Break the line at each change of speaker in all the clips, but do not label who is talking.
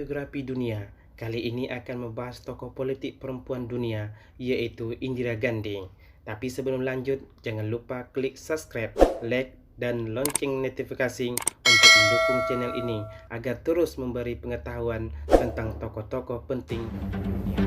geografi dunia. Kali ini akan membahas tokoh politik perempuan dunia, yaitu Indira Gandhi. Tapi sebelum lanjut, jangan lupa klik subscribe, like, dan lonceng notifikasi untuk mendukung channel ini agar terus memberi pengetahuan tentang tokoh-tokoh penting dunia.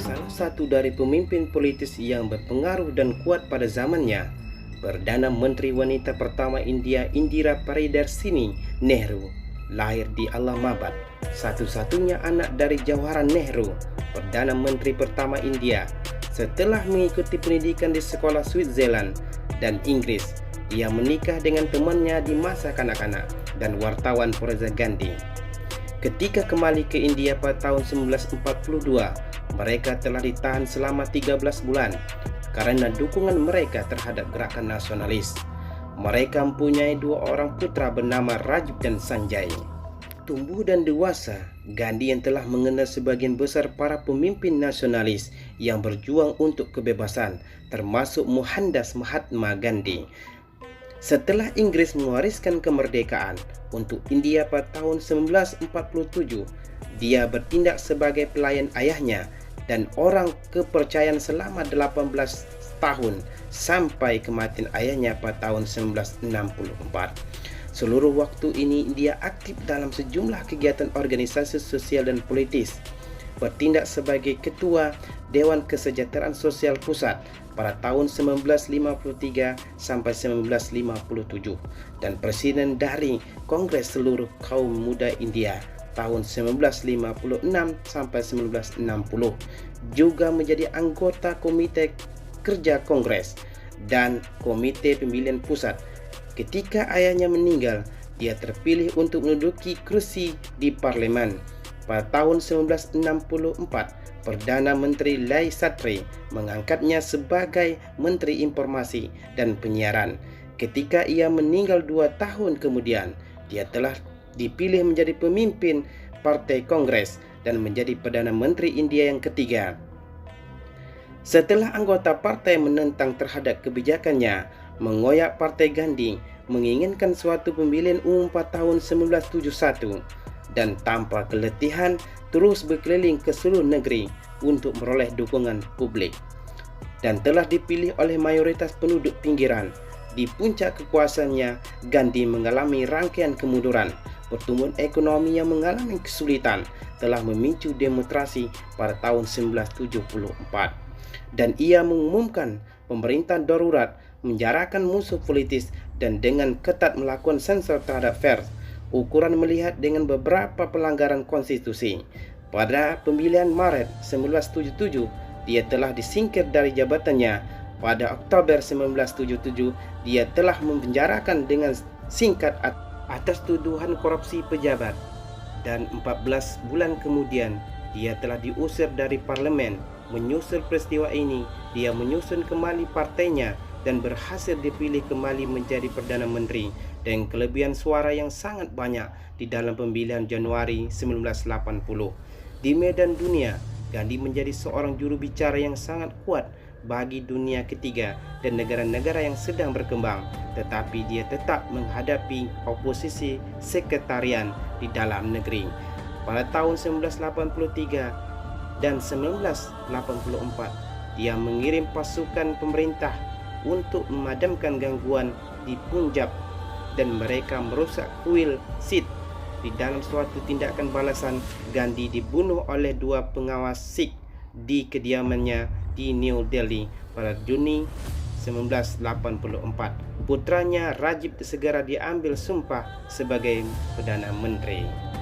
Salah satu dari pemimpin politis yang berpengaruh dan kuat pada zamannya, Perdana Menteri wanita pertama India Indira Priyadarshini Nehru lahir di Allahabad, satu-satunya anak dari Jawaharlal Nehru, Perdana Menteri pertama India. Setelah mengikuti pendidikan di sekolah Switzerland dan Inggris, ia menikah dengan temannya di masa kanak-kanak dan wartawan Forza Gandhi. Ketika kembali ke India pada tahun 1942, mereka telah ditahan selama 13 bulan karena dukungan mereka terhadap gerakan nasionalis. Mereka mempunyai dua orang putra bernama Rajiv dan Sanjay. Tumbuh dan dewasa, Gandhi yang telah mengenal sebagian besar para pemimpin nasionalis yang berjuang untuk kebebasan, termasuk Mohandas Mahatma Gandhi. Setelah Inggris mewariskan kemerdekaan untuk India pada tahun 1947, dia bertindak sebagai pelayan ayahnya dan orang kepercayaan selama 18 tahun sampai kematian ayahnya pada tahun 1964. Seluruh waktu ini dia aktif dalam sejumlah kegiatan organisasi sosial dan politis. Bertindak sebagai Ketua Dewan Kesejahteraan Sosial Pusat pada tahun 1953 sampai 1957 dan Presiden dari Kongres Seluruh Kaum Muda India tahun 1956 sampai 1960, juga menjadi anggota Komite Kerja Kongres dan Komite Pemilihan Pusat. Ketika ayahnya meninggal, dia terpilih untuk menduduki kursi di parlemen. Pada tahun 1964, Perdana Menteri Lai Satri mengangkatnya sebagai Menteri Informasi dan Penyiaran. Ketika ia meninggal 2 tahun kemudian, dia telah dipilih menjadi pemimpin Partai Kongres dan menjadi Perdana Menteri India yang ketiga. Setelah anggota partai menentang terhadap kebijakannya mengoyak Partai Gandhi menginginkan suatu pemilihan umum pada tahun 1971 dan tanpa keletihan terus berkeliling ke seluruh negeri untuk meroleh dukungan publik dan telah dipilih oleh mayoritas penduduk pinggiran. Di puncak kekuasaannya, Gandhi mengalami rangkaian kemunduran. Pertumbuhan ekonomi yang mengalami kesulitan telah memicu demonstrasi pada tahun 1974 dan ia mengumumkan pemerintahan darurat, menjarakan musuh politis dan dengan ketat melakukan sensor terhadap pers. Ukuran melihat dengan beberapa pelanggaran konstitusi. Pada pemilihan Maret 1977, dia telah disingkir dari jabatannya. Pada Oktober 1977, dia telah memenjarakan dengan singkat atas tuduhan korupsi pejabat, dan 14 bulan kemudian dia telah diusir dari parlemen. Menyusul peristiwa ini, dia menyusun kembali partainya dan berhasil dipilih kembali menjadi Perdana Menteri dengan kelebihan suara yang sangat banyak di dalam pemilihan Januari 1980. Di medan dunia, Gandhi menjadi seorang juru bicara yang sangat kuat bagi dunia ketiga dan negara-negara yang sedang berkembang, tetapi dia tetap menghadapi oposisi sekretarian di dalam negeri. Pada tahun 1983 dan 1984, dia mengirim pasukan pemerintah untuk memadamkan gangguan di Punjab dan mereka merusak kuil Sikh. Di dalam suatu tindakan balasan, Gandhi dibunuh oleh 2 pengawas Sikh di kediamannya di New Delhi pada Juni 1984. Putranya Rajiv segera diambil sumpah sebagai Perdana Menteri.